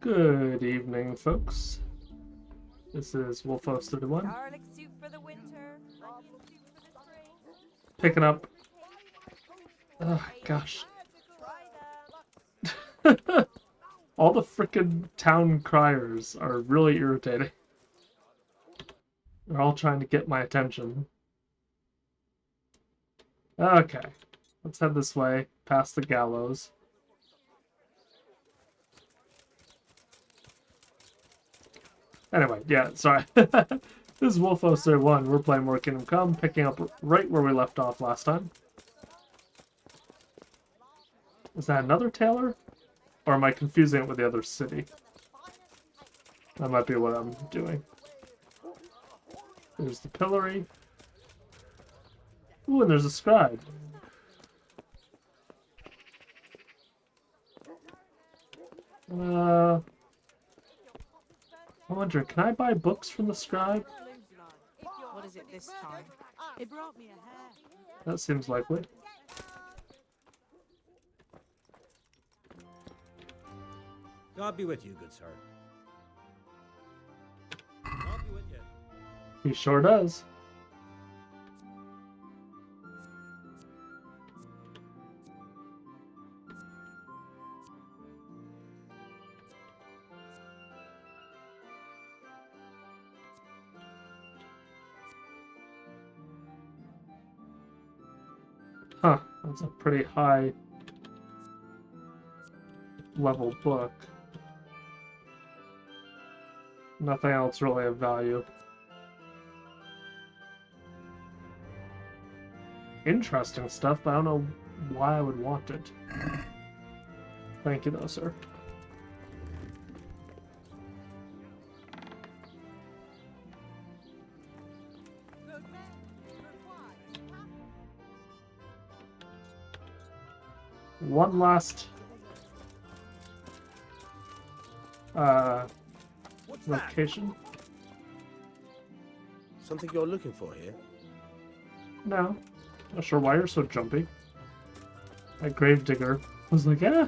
Good evening, folks. This is Wolfos 31, Garlic soup for the winter, onion soup for the spring. picking up. Oh, gosh. Try them. All the frickin' town criers are really irritating. They're all trying to get my attention. Okay, let's head this way, past the gallows. Anyway, yeah, sorry. This is Wolfos 31. We're playing more Kingdom Come, picking up right where we left off last time. Is that another tailor? Or am I confusing it with the other city? That might be what I'm doing. There's the pillory. Ooh, and there's a scribe. I wonder, can I buy books from the scribe? What is it this time? It brought me a hair. That seems likely. God be with you, good sir. God be with you. He sure does. Huh, that's a pretty high level book. Nothing else really of value. Interesting stuff, but I don't know why I would want it. Thank you though, sir. One last What's that? location. Something you're looking for here? No. Not sure why you're so jumpy. That gravedigger was like, eh.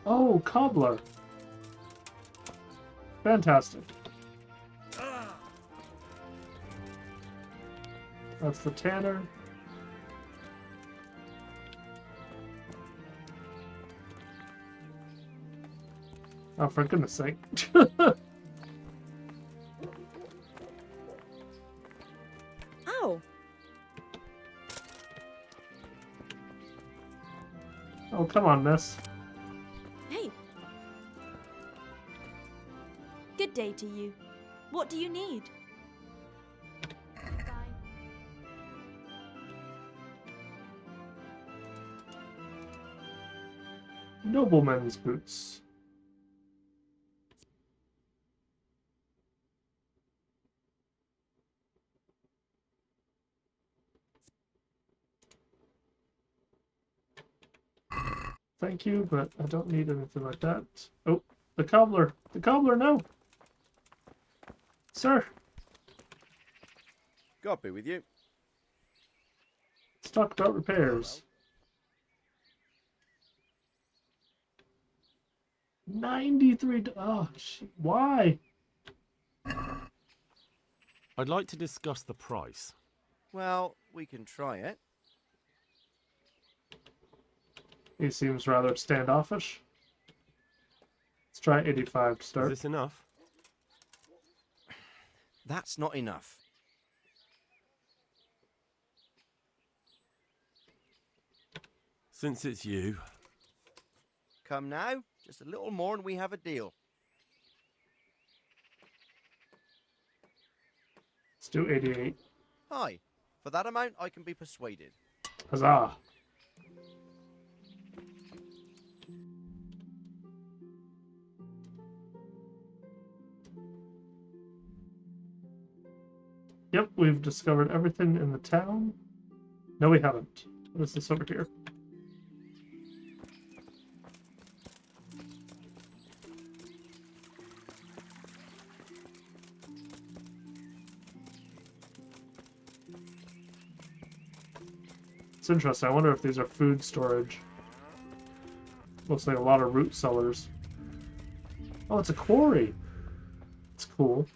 Oh, cobbler. Fantastic. That's the tanner. Oh, for goodness sake. Ow! Oh, come on, miss. Hey. Good day to you. What do you need? Nobleman's boots. Thank you, but I don't need anything like that. Oh, the cobbler. The cobbler, no. Sir, God be with you. let's talk about repairs. 93. Oh, why? I'd like to discuss the price. Well, we can try it. He seems rather standoffish. Let's try 85 to Is start. this enough? That's not enough. Since it's you. Come now, just a little more and we have a deal. Let's do 88. Hi. For that amount, I can be persuaded. Huzzah. Yep, we've discovered everything in the town. No, we haven't. What is this over here? It's interesting. I wonder if these are food storage. Looks like a lot of root cellars. Oh, it's a quarry. It's cool.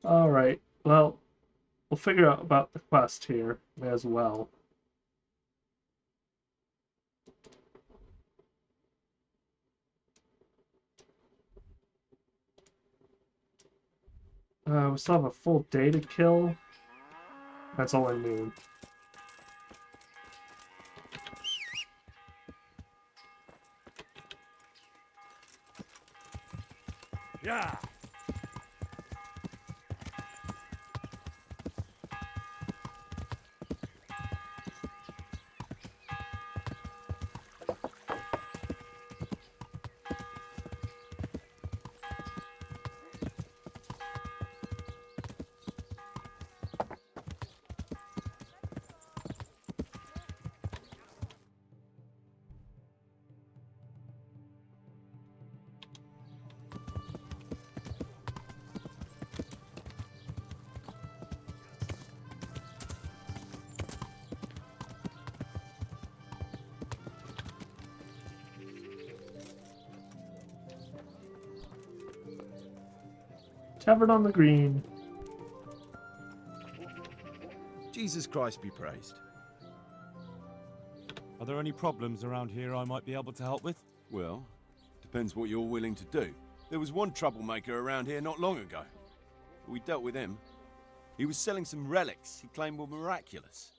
All right. Well, we'll figure out about the quest here as well. We still have a full day to kill. That's only noon. Yeah. Tavern on the Green. Jesus Christ be praised. Are there any problems around here I might be able to help with? Well, depends what you're willing to do. There was one troublemaker around here not long ago. We dealt with him. He was selling some relics he claimed were miraculous.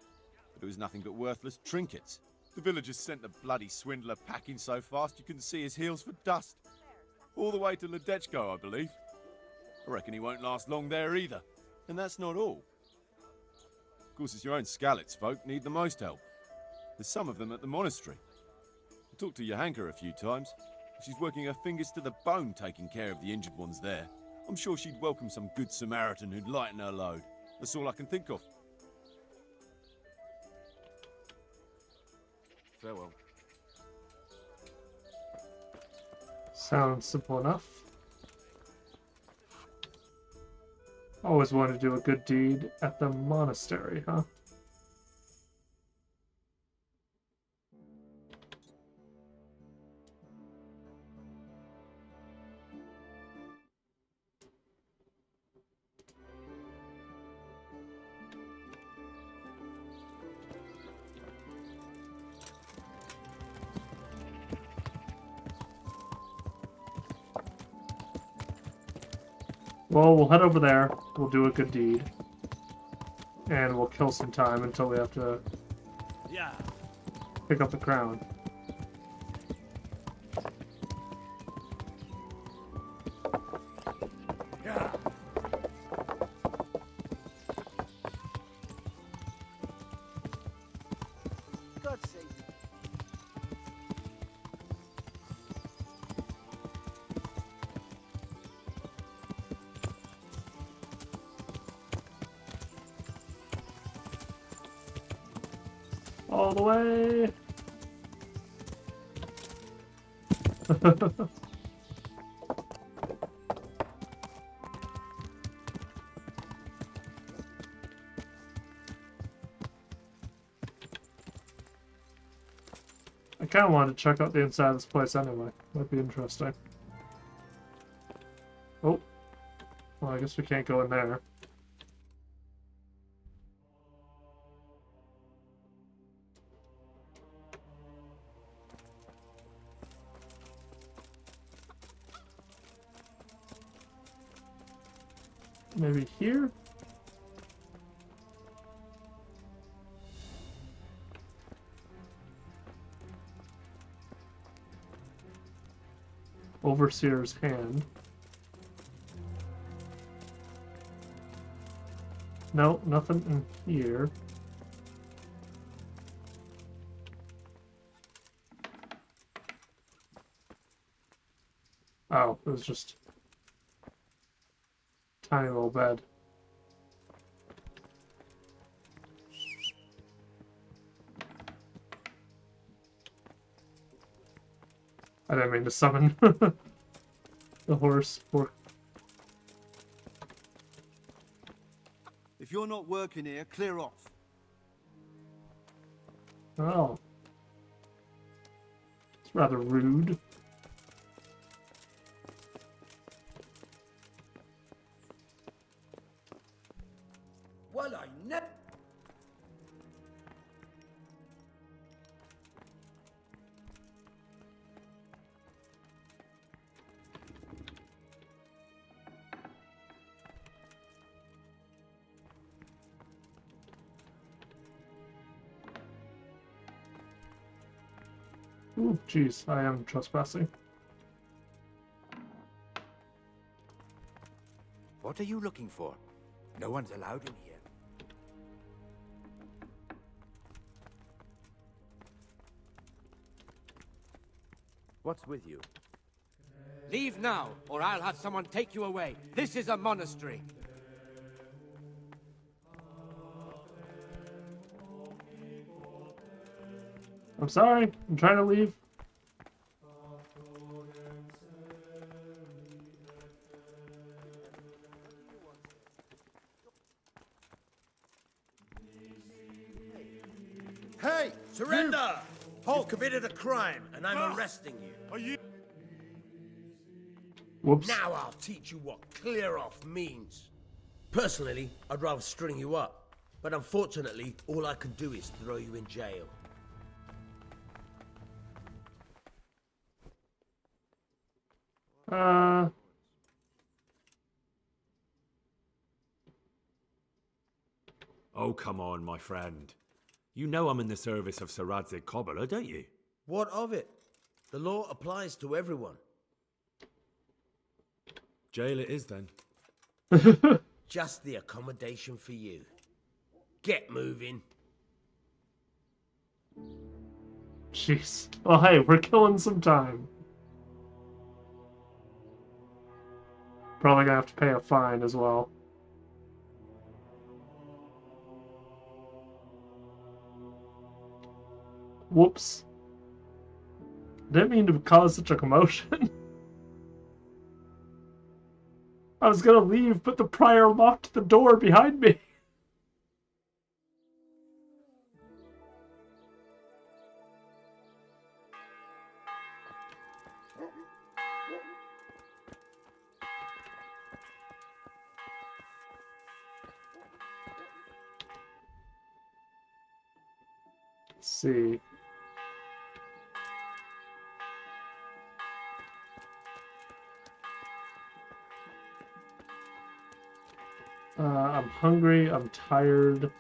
But it was nothing but worthless trinkets. The villagers sent the bloody swindler packing so fast you couldn't see his heels for dust. All the way to Ledechko, I believe. I reckon he won't last long there either. And that's not all. Of course, it's your own Skalitz folk need the most help. There's some of them at the monastery. I talked to Johanka a few times. She's working her fingers to the bone taking care of the injured ones there. I'm sure she'd welcome some good Samaritan who'd lighten her load. That's all I can think of. Farewell. Sounds simple enough. Always wanted to do a good deed at the monastery, huh? Well, we'll head over there. We'll do a good deed. And we'll kill some time until we have to Yeah. pick up the crown. Yeah. God save you. All the way! I kind of wanted to check out the inside of this place anyway. Might be interesting. Oh. Well, I guess we can't go in there. Maybe here? Overseer's hand. No, nothing in here. Oh, it was just a tiny little bed. I didn't mean to summon the horse. If you're not working here, clear off. Oh. It's rather rude. Well, I never. Ooh, jeez, I am trespassing. What are you looking for? No one's allowed in here. What's with you? Leave now, or I'll have someone take you away. This is a monastery. I'm sorry, I'm trying to leave. Hey! Surrender! You've committed a crime, and I'm arresting you. Are you? Whoops. Now I'll teach you what clear off means. Personally, I'd rather string you up. But unfortunately, all I can do is throw you in jail. Oh, come on, my friend. You know I'm in the service of Sir Radzig Cobbler, don't you? What of it? The law applies to everyone. Jail it is, then. Just the accommodation for you. Get moving. Jeez. Well, hey, we're killing some time. Probably gonna have to pay a fine as well. Whoops. Didn't mean to cause such a commotion. I was gonna leave, but the prior locked the door behind me. Let's see. I'm hungry, I'm tired.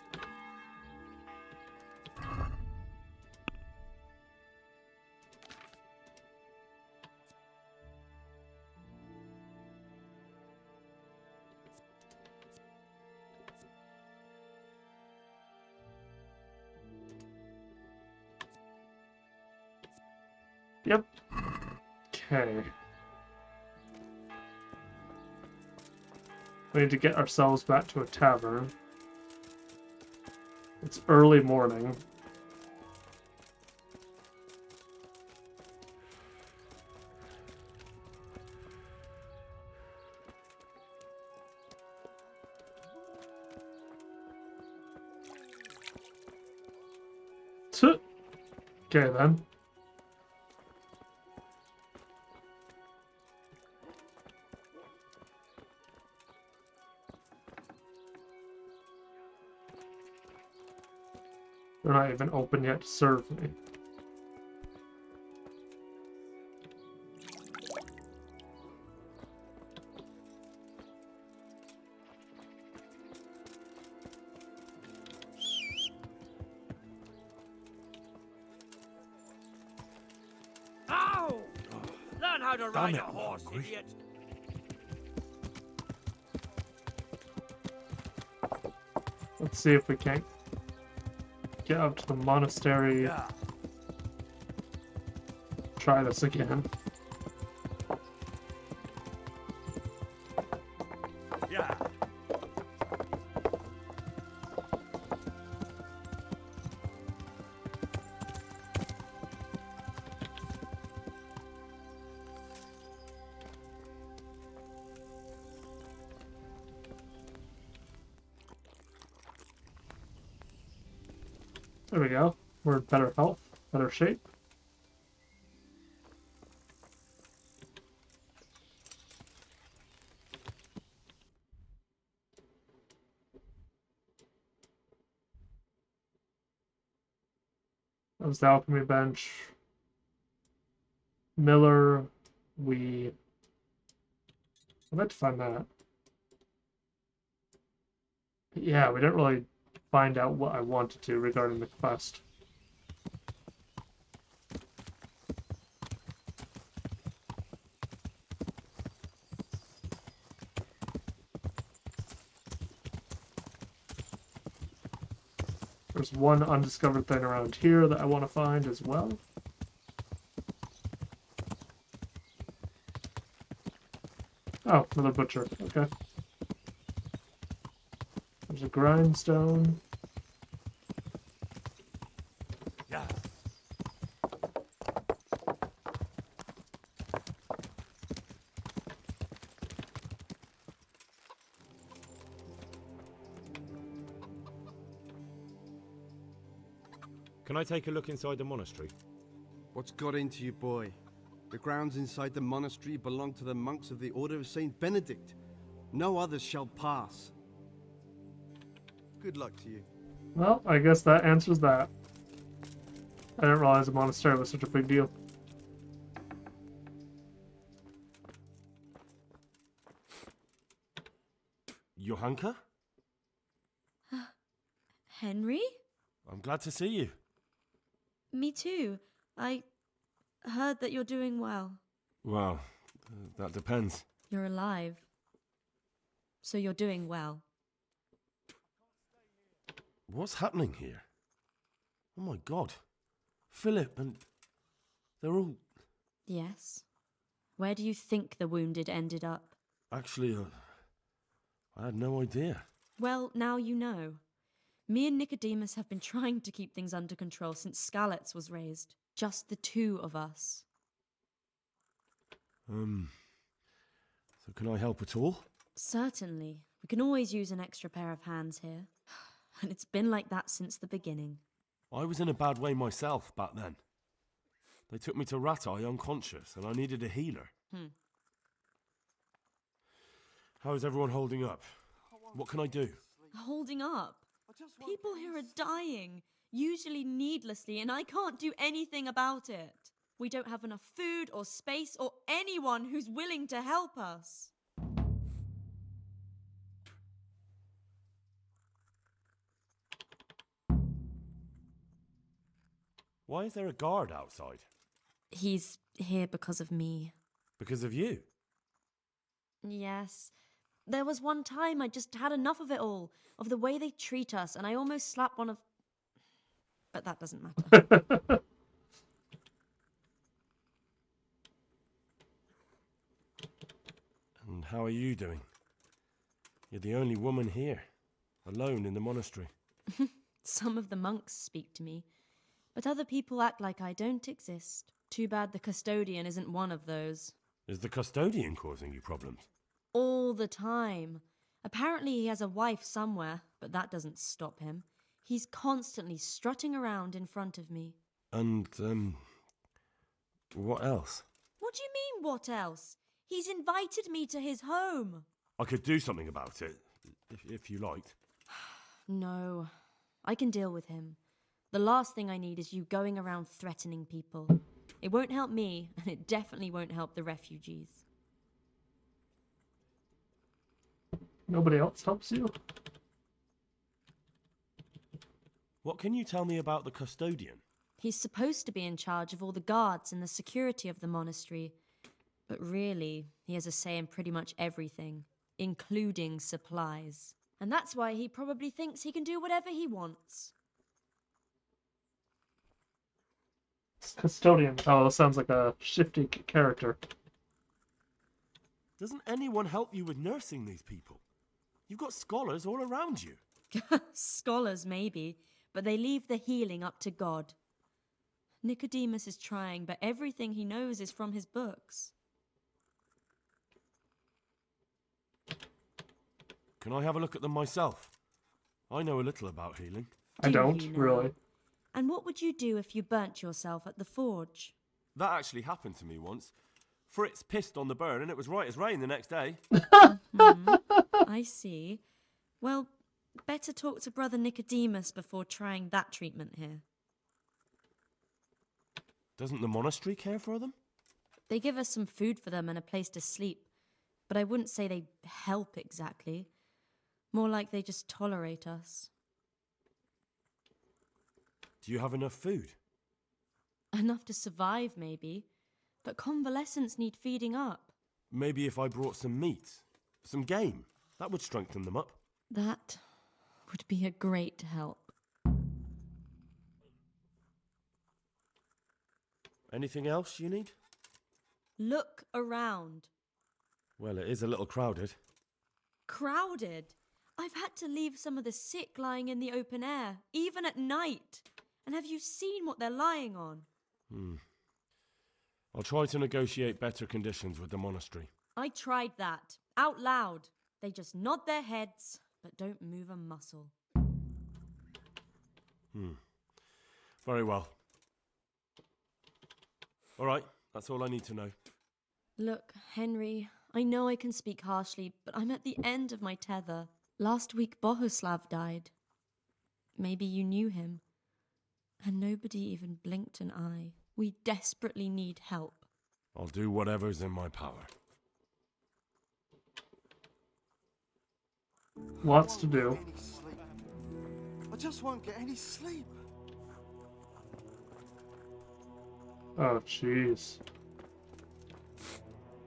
Yep. Okay. We need to get ourselves back to a tavern. It's early morning. Okay then. They're not even open yet to serve me. Ow! Learn how to ride it, a horse, Margaret. idiot. Let's see if we can't get up to the monastery. Yeah. Try this again. Yeah. There we go. We're in better health, better shape. That was the alchemy bench. Miller, I'd like to find that. Yeah, we didn't really find out what I wanted to regarding the quest. There's one undiscovered thing around here that I want to find as well. Oh, another butcher. Okay. There's a grindstone. Yeah. Can I take a look inside the monastery? What's got into you, boy? The grounds inside the monastery belong to the monks of the Order of Saint Benedict. No others shall pass. Good luck to you. Well, I guess that answers that. I didn't realize a monastery was such a big deal. Johanka? Henry? I'm glad to see you. Me too. I heard that you're doing well. Well, that depends. You're alive. So you're doing well. What's happening here? Oh my god. Philip and... they're all... Yes. Where do you think the wounded ended up? Actually, I had no idea. Well, now you know. Me and Nicodemus have been trying to keep things under control since Skalitz was raised. Just the two of us. So can I help at all? Certainly. We can always use an extra pair of hands here. And it's been like that since the beginning. I was in a bad way myself back then. They took me to Ratai unconscious, and I needed a healer. How is everyone holding up? What can I do? Holding up? People here are dying, usually needlessly, and I can't do anything about it. We don't have enough food or space or anyone who's willing to help us. Why is there a guard outside? He's here because of me. Because of you? Yes. There was one time I just had enough of it all, of the way they treat us, and I almost slapped one of... But that doesn't matter. And how are you doing? You're the only woman here, alone in the monastery. Some of the monks speak to me, but other people act like I don't exist. Too bad the custodian isn't one of those. Is the custodian causing you problems? All the time. Apparently he has a wife somewhere, but that doesn't stop him. He's constantly strutting around in front of me. And, what else? What do you mean, what else? He's invited me to his home. I could do something about it, if you liked. No, I can deal with him. The last thing I need is you going around threatening people. It won't help me, and it definitely won't help the refugees. Nobody else helps you? What can you tell me about the custodian? He's supposed to be in charge of all the guards and the security of the monastery. But really, he has a say in pretty much everything, including supplies. And that's why he probably thinks he can do whatever he wants. Custodian. Oh, sounds like a shifty character. Doesn't anyone help you with nursing these people? You've got scholars all around you. Scholars, maybe, but they leave the healing up to God. Nicodemus is trying, but everything he knows is from his books. Can I have a look at them myself? I know a little about healing. I don't, you now? really. And what would you do if you burnt yourself at the forge? That actually happened to me once. Fritz pissed on the burn and it was right as rain the next day. I see. Well, better talk to Brother Nicodemus before trying that treatment here. Doesn't the monastery care for them? They give us some food for them and a place to sleep, but I wouldn't say they help exactly. More like they just tolerate us. Do you have enough food? Enough to survive, maybe, but convalescents need feeding up. Maybe if I brought some meat, some game, that would strengthen them up. That would be a great help. Anything else you need? Look around. Well, it is a little crowded. Crowded? I've had to leave some of the sick lying in the open air, even at night. And have you seen what they're lying on? I'll try to negotiate better conditions with the monastery. I tried that, out loud. They just nod their heads, but don't move a muscle. Very well. All right, that's all I need to know. Look, Henry, I know I can speak harshly, but I'm at the end of my tether. Last week, Bohuslav died. Maybe you knew him. And nobody even blinked an eye. We desperately need help. I'll do whatever's in my power. Lots to do. I just won't get any sleep. Oh, jeez.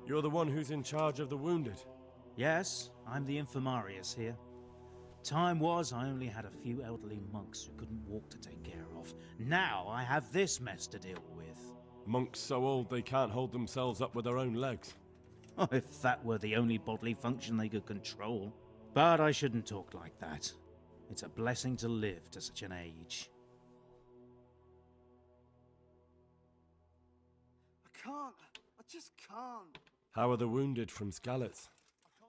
You're the one who's in charge of the wounded. Yes, I'm the infirmarius here. Time was I only had a few elderly monks who couldn't walk to take care of. Now I have this mess to deal with. Monks so old they can't hold themselves up with their own legs. Oh, if that were the only bodily function they could control. But I shouldn't talk like that. It's a blessing to live to such an age. I can't. I just can't. How are the wounded from Skalitz?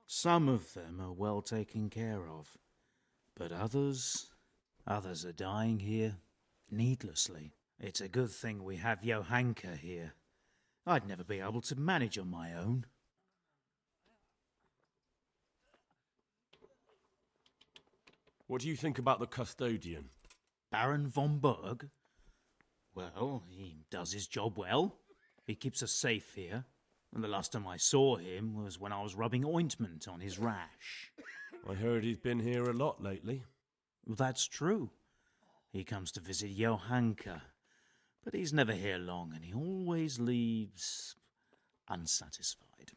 Some of them are well taken care of. But others are dying here needlessly. It's a good thing we have Johanka here. I'd never be able to manage on my own. What do you think about the custodian? Baron von Berg? Well, he does his job well. He keeps us safe here. And the last time I saw him was when I was rubbing ointment on his rash. I heard he's been here a lot lately. That's true. He comes to visit Johanka. But he's never here long, and he always leaves unsatisfied.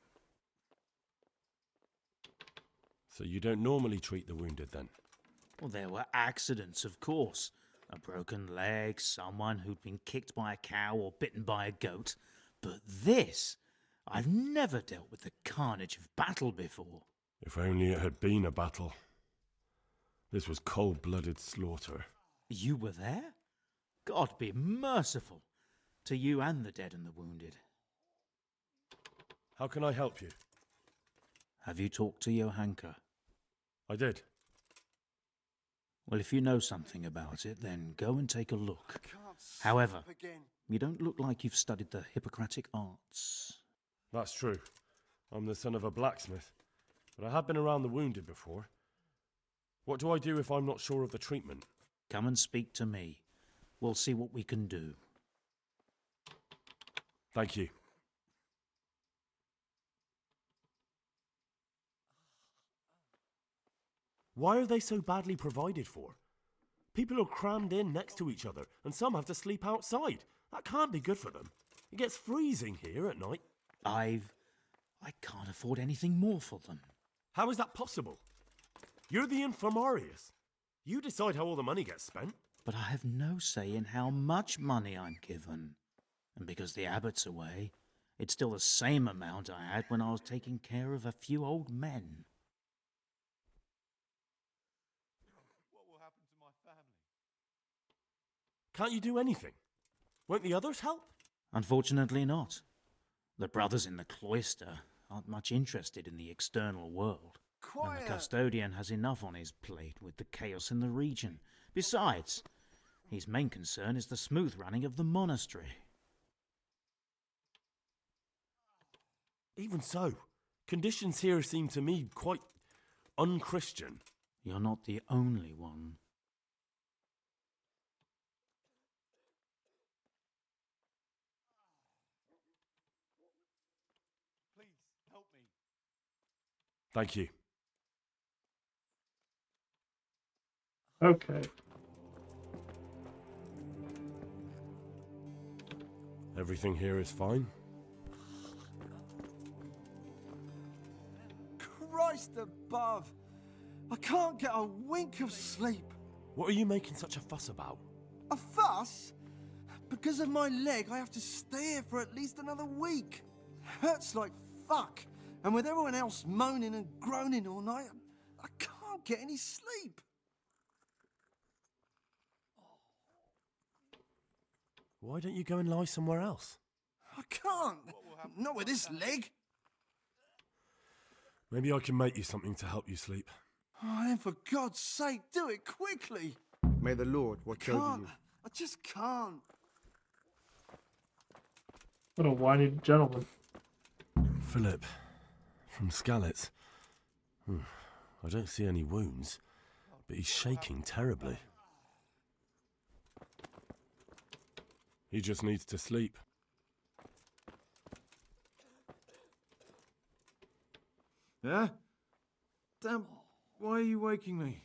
So you don't normally treat the wounded then? Well, there were accidents, of course. A broken leg, someone who'd been kicked by a cow or bitten by a goat. But this, I've never dealt with the carnage of battle before. If only it had been a battle. This was cold-blooded slaughter. You were there? God be merciful to you and the dead and the wounded. How can I help you? Have you talked to Johanka? I did. Well, if you know something about it, then go and take a look. However, you don't look like you've studied the Hippocratic arts. That's true. I'm the son of a blacksmith. But I have been around the wounded before. What do I do if I'm not sure of the treatment? Come and speak to me. We'll see what we can do. Thank you. Why are they so badly provided for? People are crammed in next to each other, and some have to sleep outside. That can't be good for them. It gets freezing here at night. I can't afford anything more for them. How is that possible? You're the infirmarius. You decide how all the money gets spent. But I have no say in how much money I'm given. And because the abbot's away, it's still the same amount I had when I was taking care of a few old men. What will happen to my family? Can't you do anything? Won't the others help? Unfortunately not. The brothers in the cloister aren't much interested in the external world. Quiet. And the custodian has enough on his plate with the chaos in the region. Besides, His main concern is the smooth running of the monastery. Even so, conditions here seem to me quite unchristian. You're not the only one. Please, help me. Thank you. Okay. Everything here is fine. Christ above! I can't get a wink of sleep. What are you making such a fuss about? A fuss? Because of my leg, I have to stay here for at least another week. Hurts like fuck. And with everyone else moaning and groaning all night, I can't get any sleep. Why don't you go and lie somewhere else? I can't. Not with this leg. Maybe I can make you something to help you sleep. Oh, then for God's sake, do it quickly. May the Lord watch over Can't. you. I just can't. What a whiny gentleman. Philip, from Skalitz. I don't see any wounds, but he's shaking terribly. He just needs to sleep. Yeah? Damn, why are you waking me?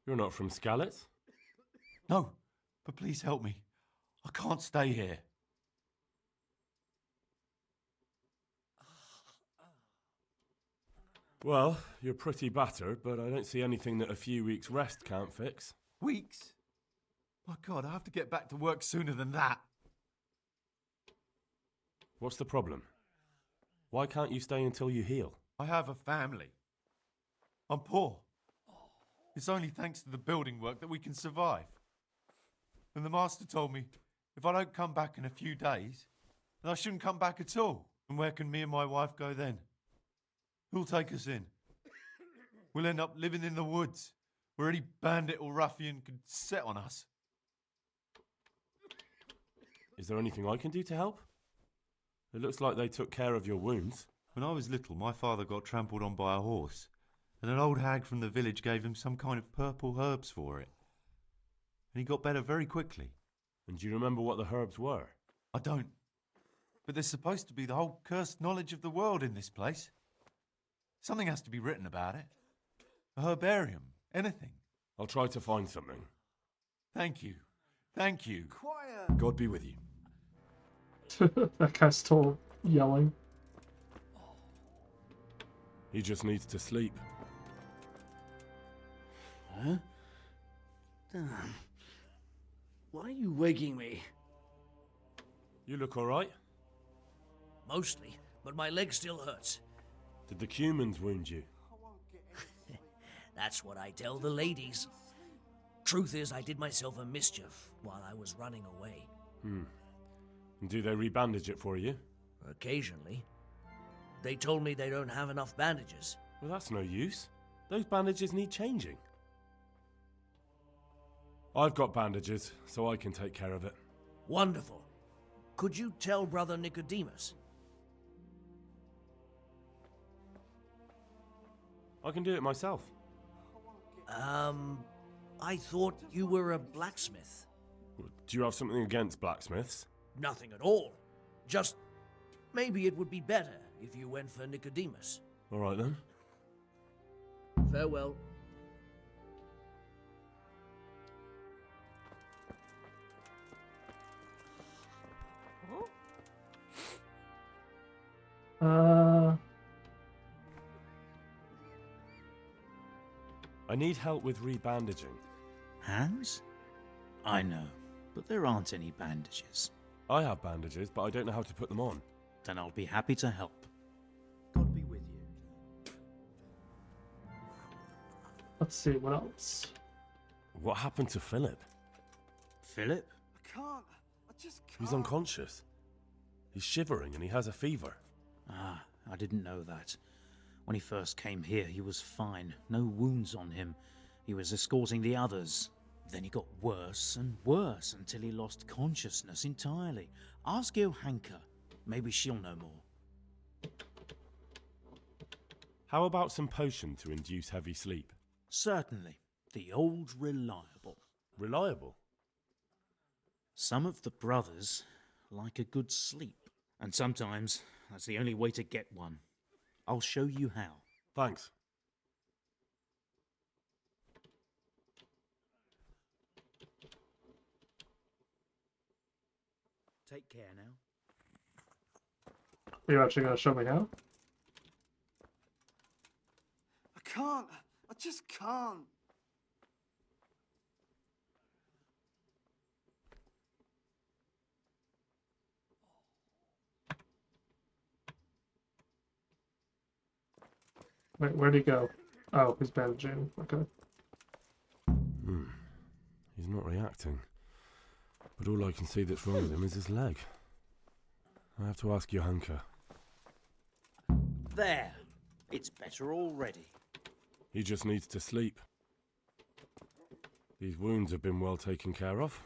You're not from Skalitz? No, but please help me. I can't stay here. Well, you're pretty battered, but I don't see anything that a few weeks' rest can't fix. Weeks? My God, I have to get back to work sooner than that. What's the problem? Why can't you stay until you heal? I have a family. I'm poor. It's only thanks to the building work that we can survive. And the master told me if I don't come back in a few days, then I shouldn't come back at all. And where can me and my wife go then? Who'll take us in? We'll end up living in the woods, where any bandit or ruffian could set on us. Is there anything I can do to help? It looks like they took care of your wounds. When I was little, my father got trampled on by a horse, and an old hag from the village gave him some kind of purple herbs for it. And he got better very quickly. And do you remember what the herbs were? I don't. But there's supposed to be the whole cursed knowledge of the world in this place. Something has to be written about it. A herbarium, anything. I'll try to find something. Thank you. Thank you. Quiet. God be with you. That guy's still yelling. He just needs to sleep. Huh? Damn. Why are you waking me? You look all right? Mostly, but my leg still hurts. Did the humans wound you? That's what I tell the ladies. Truth is, I did myself a mischief while I was running away. And do they rebandage it for you? Occasionally. They told me they don't have enough bandages. Well, that's no use. Those bandages need changing. I've got bandages, so I can take care of it. Wonderful. Could you tell Brother Nicodemus? I can do it myself. I thought you were a blacksmith. Do you have something against blacksmiths? Nothing at all. Just maybe it would be better if you went for Nicodemus. All right then. Farewell. I need help with rebandaging. Hands? I know, but there aren't any bandages. I have bandages, but I don't know how to put them on. Then I'll be happy to help. God be with you. Let's see, what else? What happened to Philip? Philip? I can't. I just can't. He's unconscious. He's shivering and he has a fever. Ah, I didn't know that. When he first came here, he was fine. No wounds on him. He was escorting the others. Then he got worse and worse until he lost consciousness entirely. Ask Johanka. Maybe she'll know more. How about some potion to induce heavy sleep? Certainly. The old reliable. Reliable? Some of the brothers like a good sleep. And sometimes that's the only way to get one. I'll show you how. Thanks. Take care now. Are you actually going to show me how? I can't. I just can't. Wait, where'd he go? Oh, he's bandaging. Okay. He's not reacting. But all I can see that's wrong with him is his leg. I have to ask Johanka. There. It's better already. He just needs to sleep. These wounds have been well taken care of.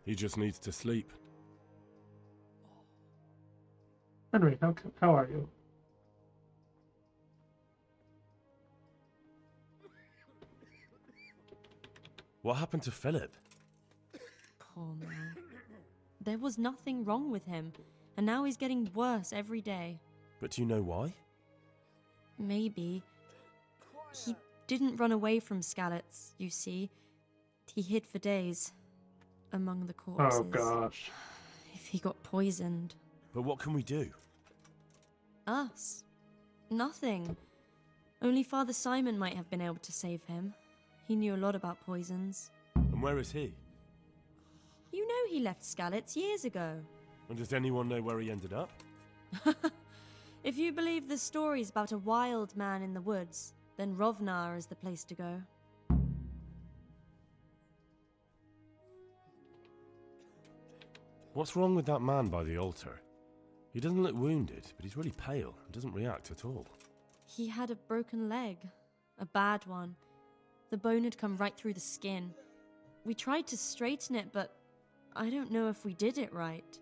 He just needs to sleep. Henry, how are you? What happened to Philip? Poor man. There was nothing wrong with him, and now he's getting worse every day. But do you know why? Maybe. He didn't run away from Skalitz, you see. He hid for days among the corpses. Oh gosh. If he got poisoned. But what can we do? Us? Nothing. Only Father Simon might have been able to save him. He knew a lot about poisons. And where is he? You know he left Skalitz years ago. And does anyone know where he ended up? If you believe the stories about a wild man in the woods, then Rovnar is the place to go. What's wrong with that man by the altar? He doesn't look wounded, but he's really pale and doesn't react at all. He had a broken leg. A bad one. The bone had come right through the skin. We tried to straighten it, but I don't know if we did it right.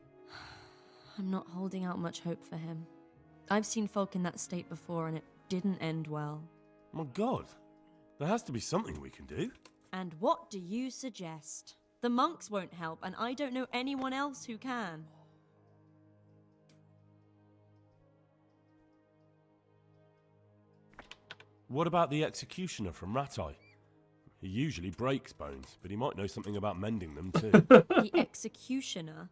I'm not holding out much hope for him. I've seen folk in that state before, and it didn't end well. My God, there has to be something we can do. And what do you suggest? The monks won't help, and I don't know anyone else who can. What about the executioner from Ratai? He usually breaks bones, but he might know something about mending them too. The executioner?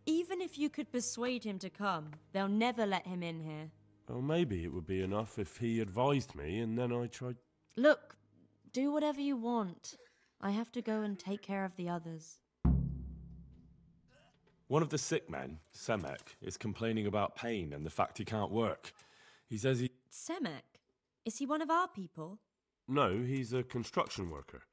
Even if you could persuade him to come, they'll never let him in here. Well, maybe it would be enough if he advised me and then I tried... Look, do whatever you want. I have to go and take care of the others. One of the sick men, Semek, is complaining about pain and the fact he can't work. He says he... Semek? Is he one of our people? No, he's a construction worker.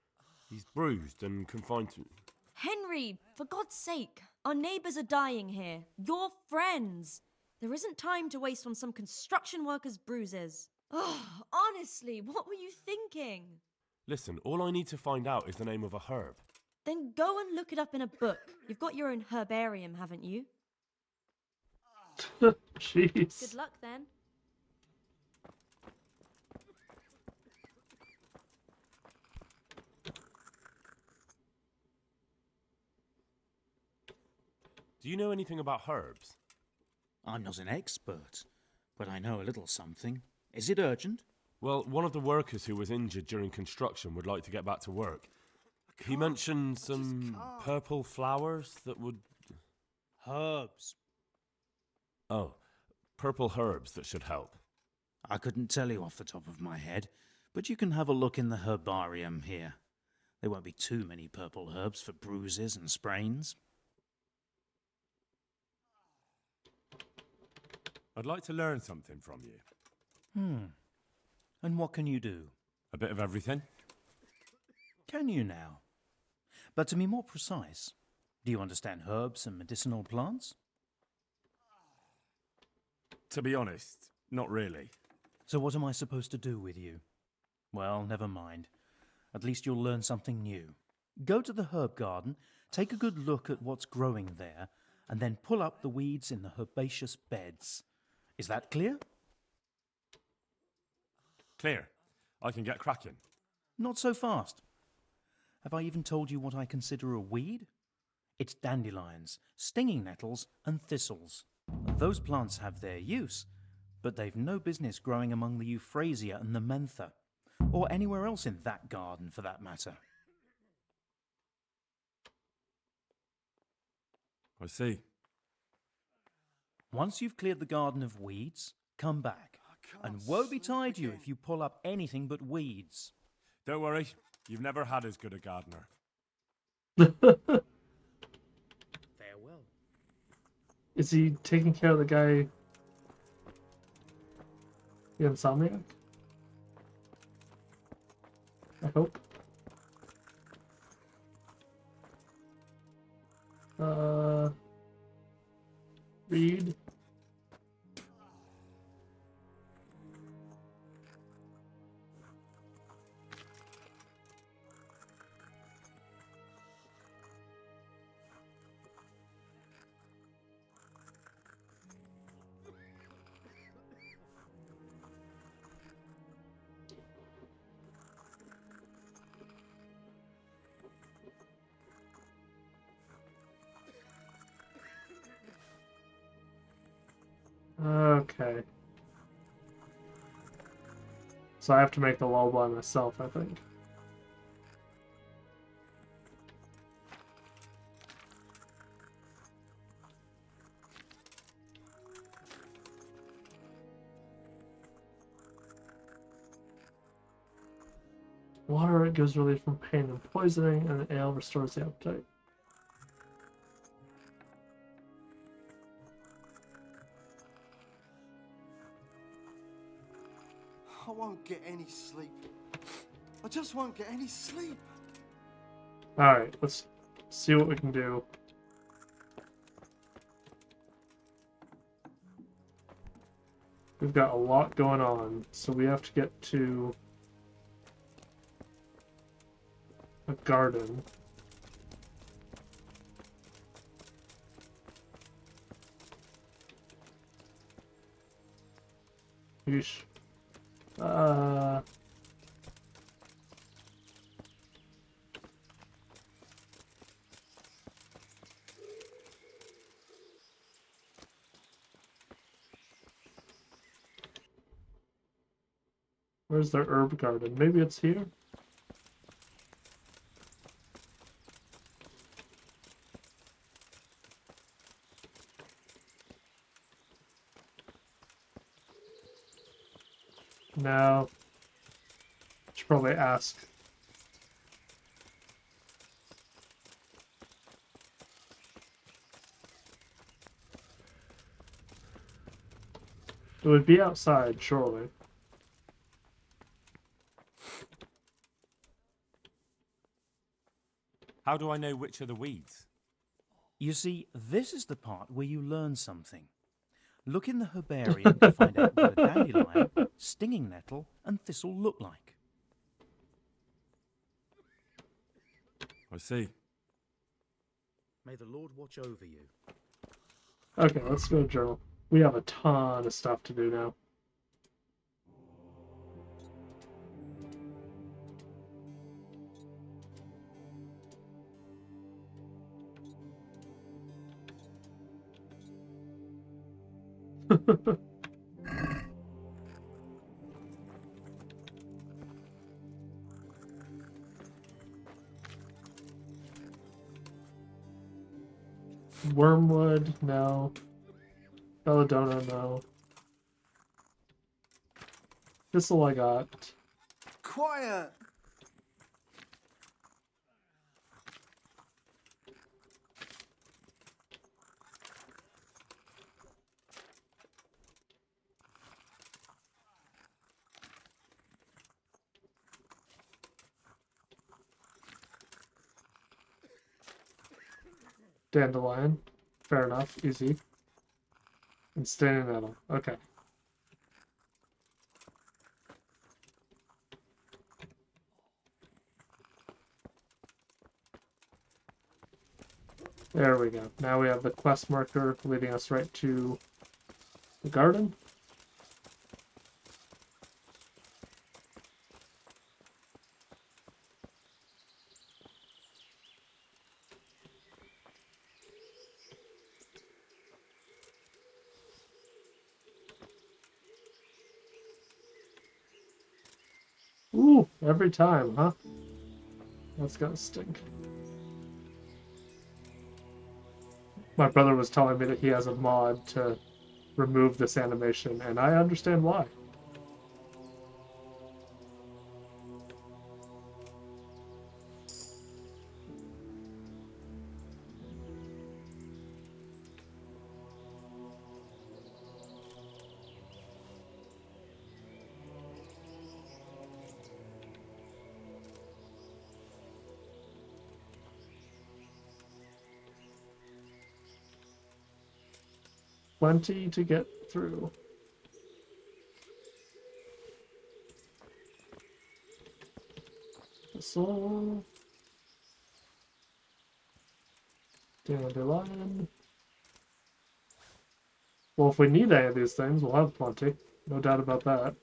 He's bruised and confined to... Henry, for God's sake, our neighbours are dying here. Your friends. There isn't time to waste on some construction worker's bruises. Oh, honestly, what were you thinking? Listen, all I need to find out is the name of a herb. Then go and look it up in a book. You've got your own herbarium, haven't you? Jeez. Good luck then. Do you know anything about herbs? I'm not an expert, but I know a little something. Is it urgent? Well, one of the workers who was injured during construction would like to get back to work. He mentioned some purple flowers that would... Herbs. Oh, purple herbs that should help. I couldn't tell you off the top of my head, but you can have a look in the herbarium here. There won't be too many purple herbs for bruises and sprains. I'd like to learn something from you. And what can you do? A bit of everything. Can you now? But to be more precise, do you understand herbs and medicinal plants? To be honest, not really. So what am I supposed to do with you? Well, never mind. At least you'll learn something new. Go to the herb garden, take a good look at what's growing there, and then pull up the weeds in the herbaceous beds. Is that clear? Clear. I can get cracking. Not so fast. Have I even told you what I consider a weed? It's dandelions, stinging nettles, and thistles. Those plants have their use, but they've no business growing among the euphrasia and the mentha, or anywhere else in that garden for that matter. I see. Once you've cleared the garden of weeds, come back. And woe betide you if you pull up anything but weeds. Don't worry, you've never had as good a gardener. Farewell. Is he taking care of the guy, the insomniac? I hope. Read. Okay. So I have to make the lullaby myself, I think. Water gives relief from pain and poisoning, and ale restores the appetite. I won't get any sleep. I just won't get any sleep. Alright, let's see what we can do. We've got a lot going on, so we have to get to a garden. Yeesh. Where's the herb garden? Maybe it's here? No. Should probably ask. It would be outside, surely. How do I know which are the weeds? You see, this is the part where you learn something. Look in the herbarium to find out what a dandelion, stinging nettle, and thistle look like. I see. May the Lord watch over you. Okay, let's go journal. We have a ton of stuff to do now. Wormwood, no. Belladonna, no. Thistle I got. Quiet! Dandelion. Fair enough, easy. And standing nettle. Okay. There we go. Now we have the quest marker leading us right to the garden. Ooh, every time, huh? That's gonna stink. My brother was telling me that he has a mod to remove this animation, and I understand why. Plenty to get through. Thistle. Dandelion. Well, if we need any of these things, we'll have plenty. No doubt about that.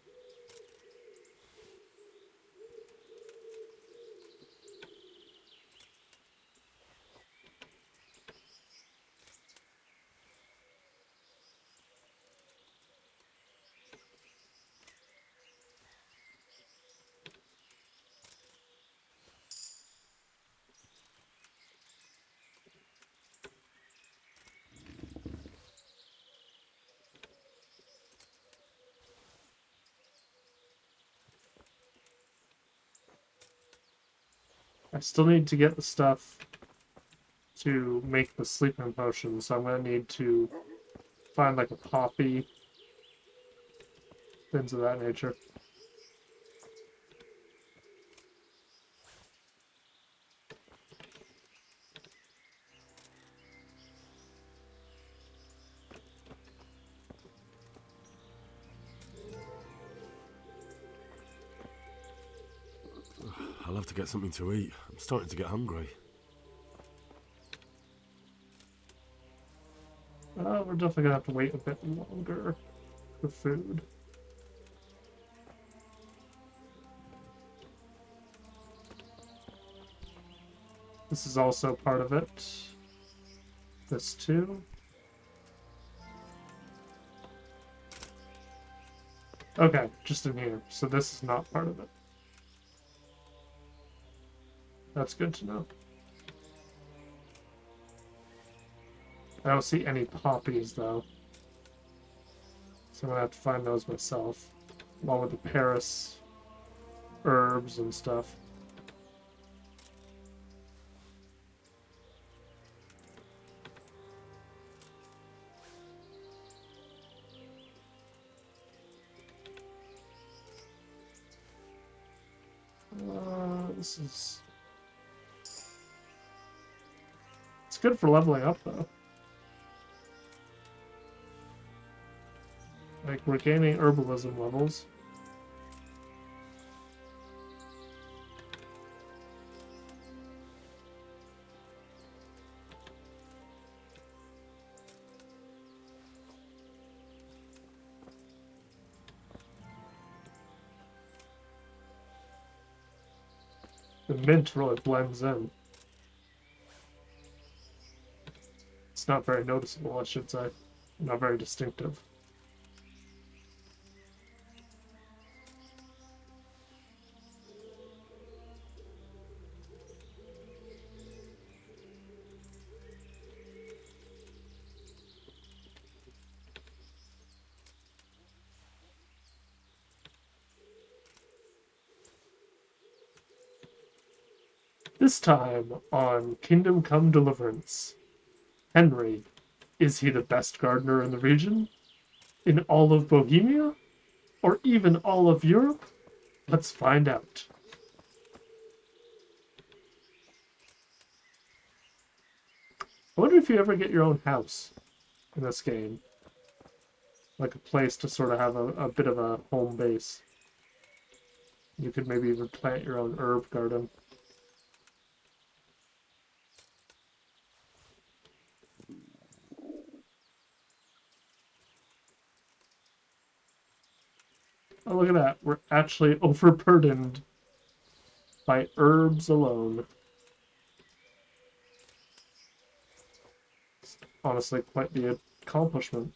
I still need to get the stuff to make the sleeping potion, so I'm going to need to find like a poppy, things of that nature. I'll have to get something to eat. I'm starting to get hungry. We're definitely going to have to wait a bit longer for food. This is also part of it. This too. Okay, just in here. So this is not part of it. That's good to know. I don't see any poppies, though. So I'm going to have to find those myself. Along with the Paris herbs and stuff. This is... It's good for leveling up, though. Like, we're gaining herbalism levels. The mint really blends in. It's not very noticeable, I should say. Not very distinctive. This time on Kingdom Come Deliverance. Henry, is he the best gardener in the region? In all of Bohemia? Or even all of Europe? Let's find out. I wonder if you ever get your own house in this game. Like a place to sort of have a bit of a home base. You could maybe even plant your own herb garden. Oh, look at that. We're actually overburdened by herbs alone. It's honestly quite the accomplishment.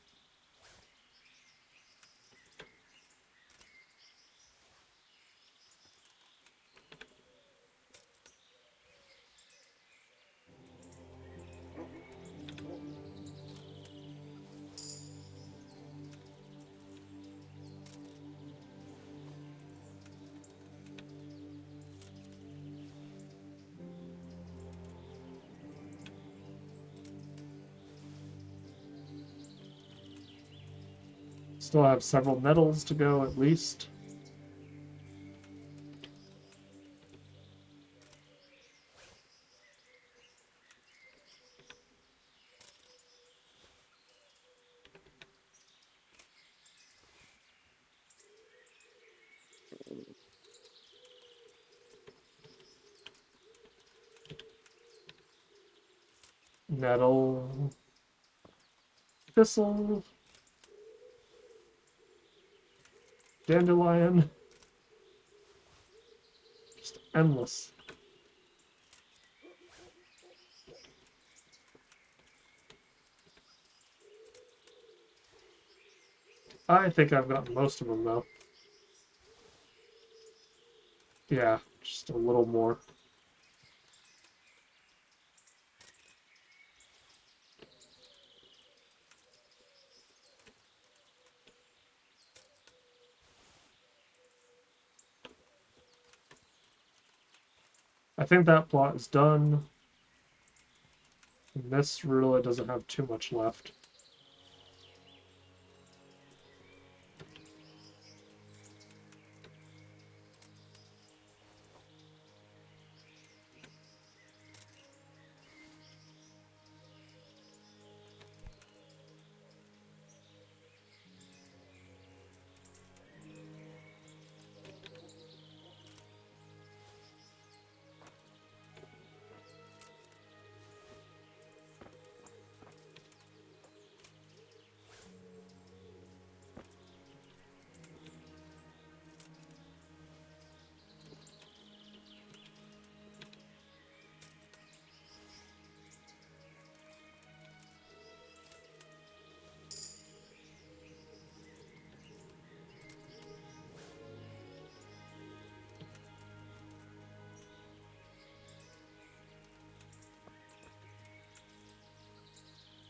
Still have several medals to go at least. Nettle. Thistle. Dandelion. Just endless. I think I've gotten most of them, though. Yeah, just a little more. I think that plot is done. And this really doesn't have too much left.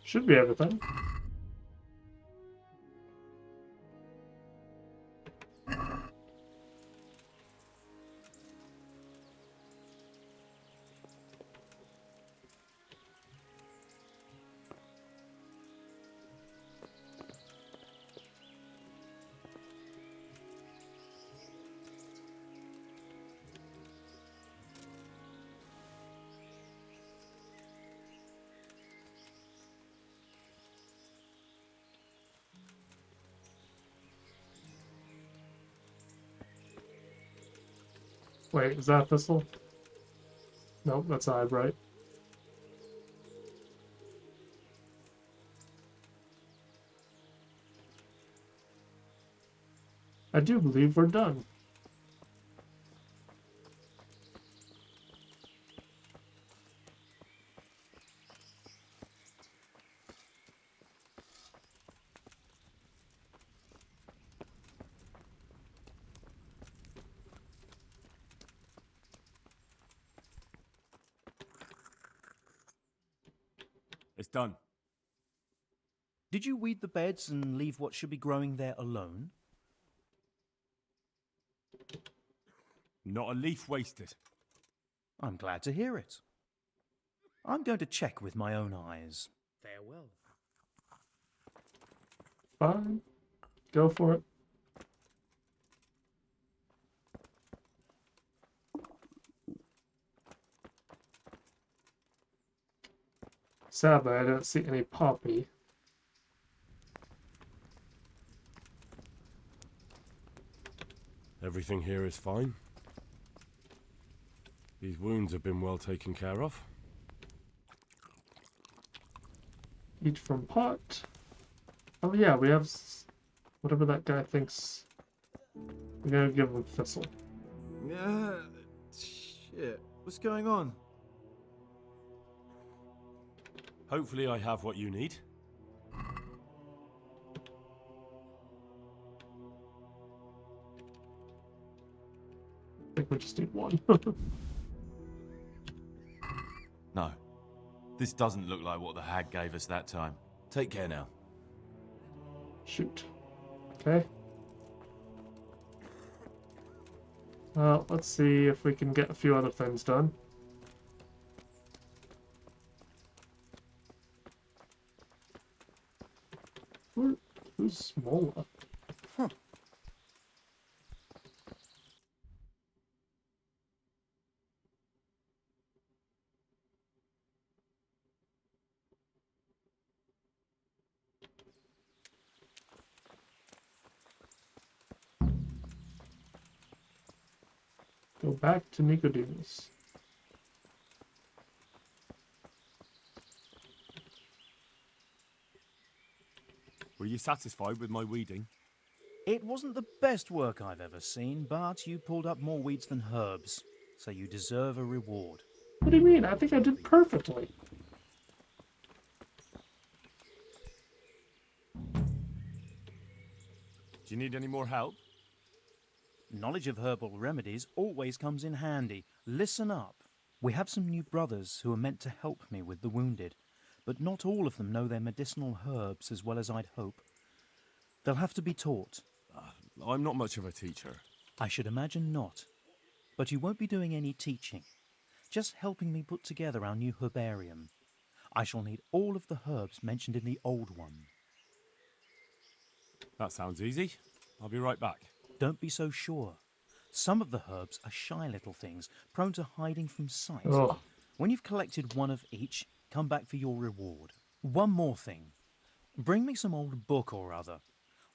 Should be everything. Wait, is that Thistle? Nope, that's Eyebright. I do believe we're done. It's done. Did you weed the beds and leave what should be growing there alone? Not a leaf wasted. I'm glad to hear it. I'm going to check with my own eyes. Farewell. Fine. Go for it. Sadly, I don't see any poppy. Everything here is fine. These wounds have been well taken care of. Eat from pot. Oh yeah, we have whatever that guy thinks I'm gonna give him Thistle. Yeah. Shit. What's going on? Hopefully I have what you need. I think we just need one. No. This doesn't look like what the hag gave us that time. Take care now. Shoot. Okay. Let's see if we can get a few other things done. Who's Smola? Huh. Go back to Nicodemus. Were you satisfied with my weeding? It wasn't the best work I've ever seen, but you pulled up more weeds than herbs, so you deserve a reward. What do you mean? I think I did perfectly. Do you need any more help? Knowledge of herbal remedies always comes in handy. Listen up. We have some new brothers who are meant to help me with the wounded, but not all of them know their medicinal herbs as well as I'd hope. They'll have to be taught. I'm not much of a teacher. I should imagine not. But you won't be doing any teaching, just helping me put together our new herbarium. I shall need all of the herbs mentioned in the old one. That sounds easy. I'll be right back. Don't be so sure. Some of the herbs are shy little things, prone to hiding from sight. Ugh. When you've collected one of each, come back for your reward. One more thing. Bring me some old book or other.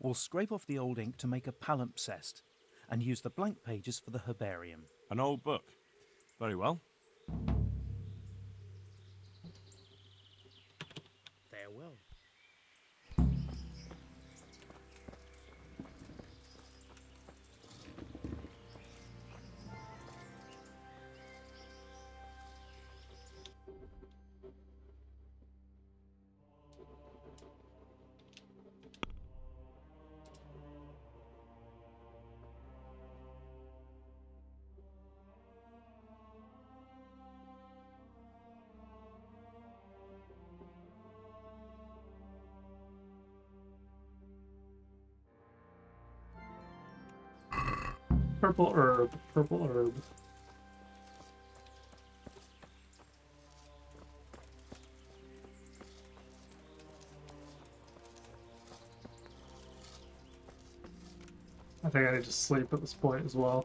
We'll scrape off the old ink to make a palimpsest, and use the blank pages for the herbarium. An old book. Very well. Farewell. Purple herb. Purple herb. I think I need to sleep at this point as well.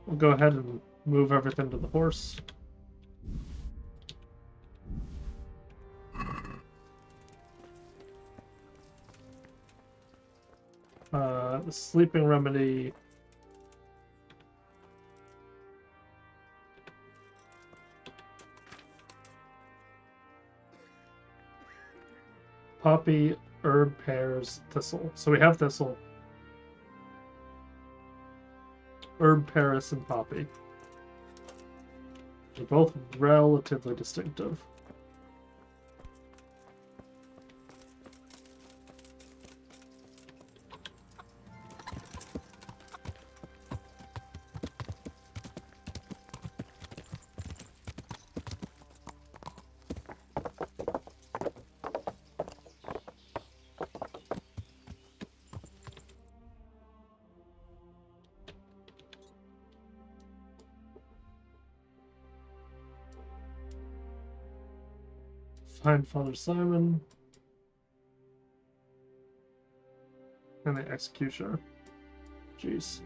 We'll go ahead and move everything to the horse. The sleeping remedy. Poppy, herb, pears, thistle. So we have thistle. Herb, Paris, and poppy. They're both relatively distinctive. Find Father Simon. And the Executioner. Jeez.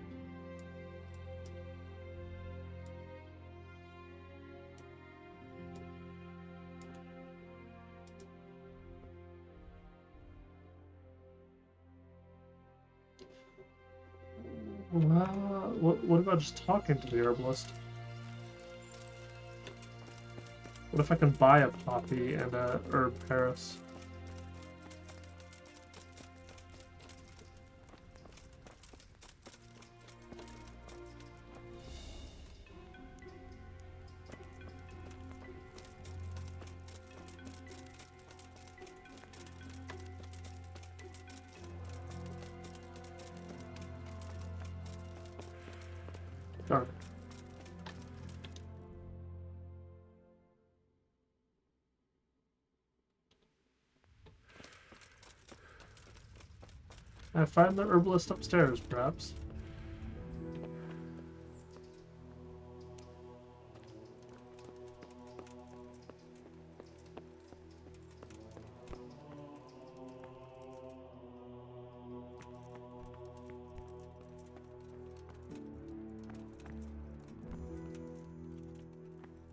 What about just talking to the herbalist? What if I can buy a poppy and a herb Paris? Darn it. I find the herbalist upstairs, perhaps.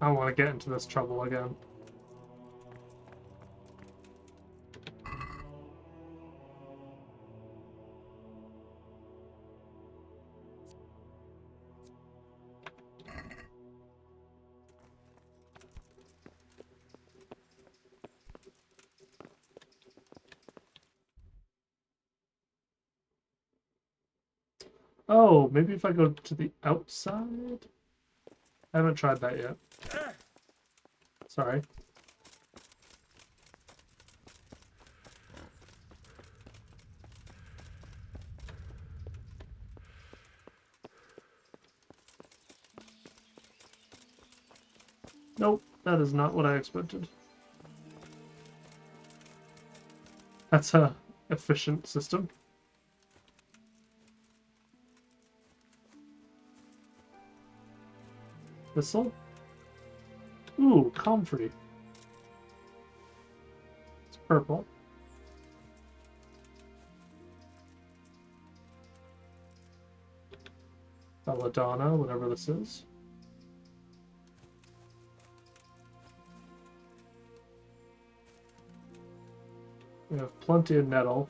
I don't want to get into this trouble again. Oh, maybe if I go to the outside? I haven't tried that yet. Sorry. Nope, that is not what I expected. That's a efficient system. Thistle? Ooh, comfrey. It's purple. Belladonna, whatever this is. We have plenty of nettle.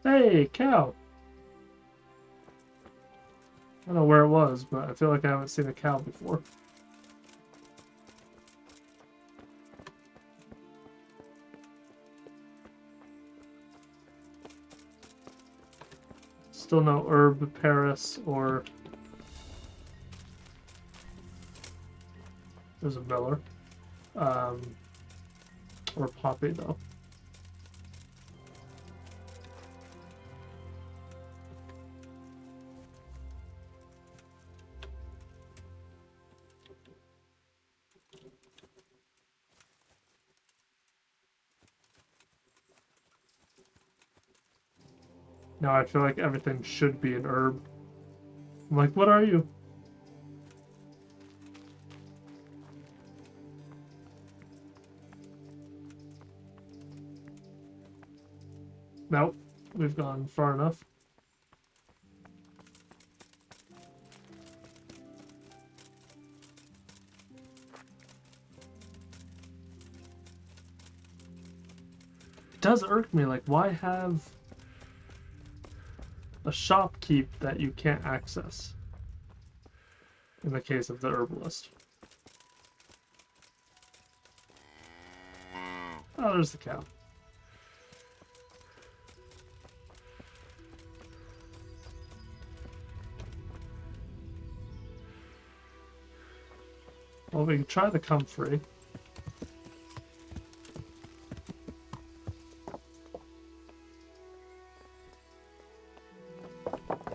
Hey, cow! I don't know where it was, but I feel like I haven't seen a cow before. Still no herb, Paris, or... There's a miller. Or poppy, though. Now I feel like everything should be an herb. I'm like, what are you? Nope, we've gone far enough. It does irk me, like, why have a shopkeep that you can't access? In the case of the herbalist. Oh, there's the cow. Well, we can try the comfrey.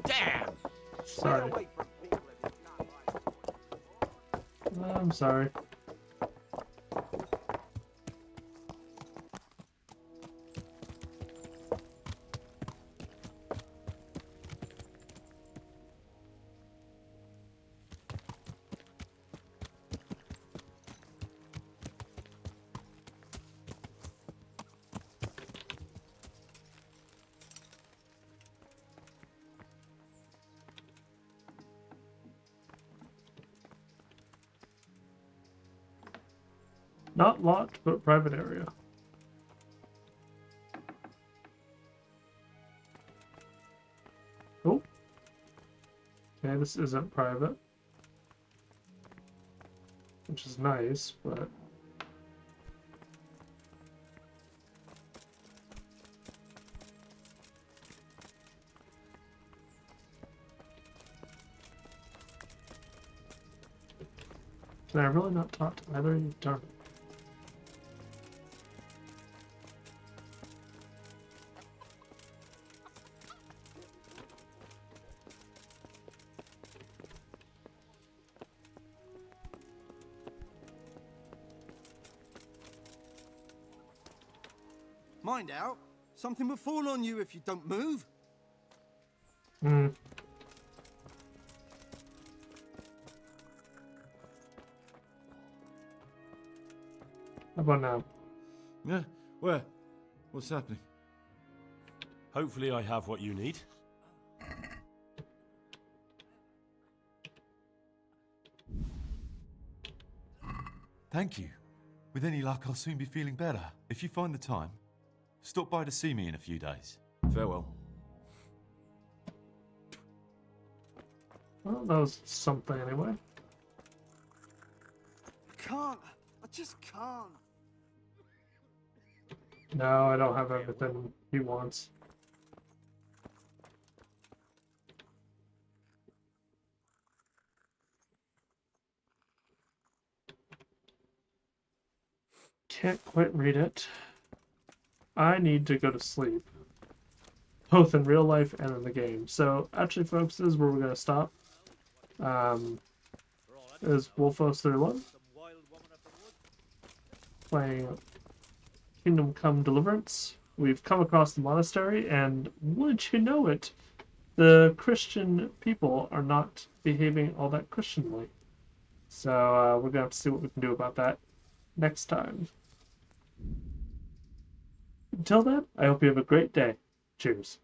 Damn! Sorry. I'm sorry. Not locked, but private area. Oh. Okay, this isn't private. Which is nice, but... Can I really not talk to either of you? Darn it. Mind out. Something will fall on you if you don't move. Hmm. How about now? Yeah, where? What's happening? Hopefully I have what you need. Thank you. With any luck, I'll soon be feeling better. If you find the time, stop by to see me in a few days. Farewell. Well, that was something anyway. I can't. I just can't. No, I don't have everything he wants. Can't quite read it. I need to go to sleep. Both in real life and in the game. So, actually, folks, this is where we're going to stop. Is Wolfos 31 playing Kingdom Come Deliverance. We've come across the monastery, and would you know it, the Christian people are not behaving all that Christianly. So we're going to have to see what we can do about that next time. Until then, I hope you have a great day. Cheers.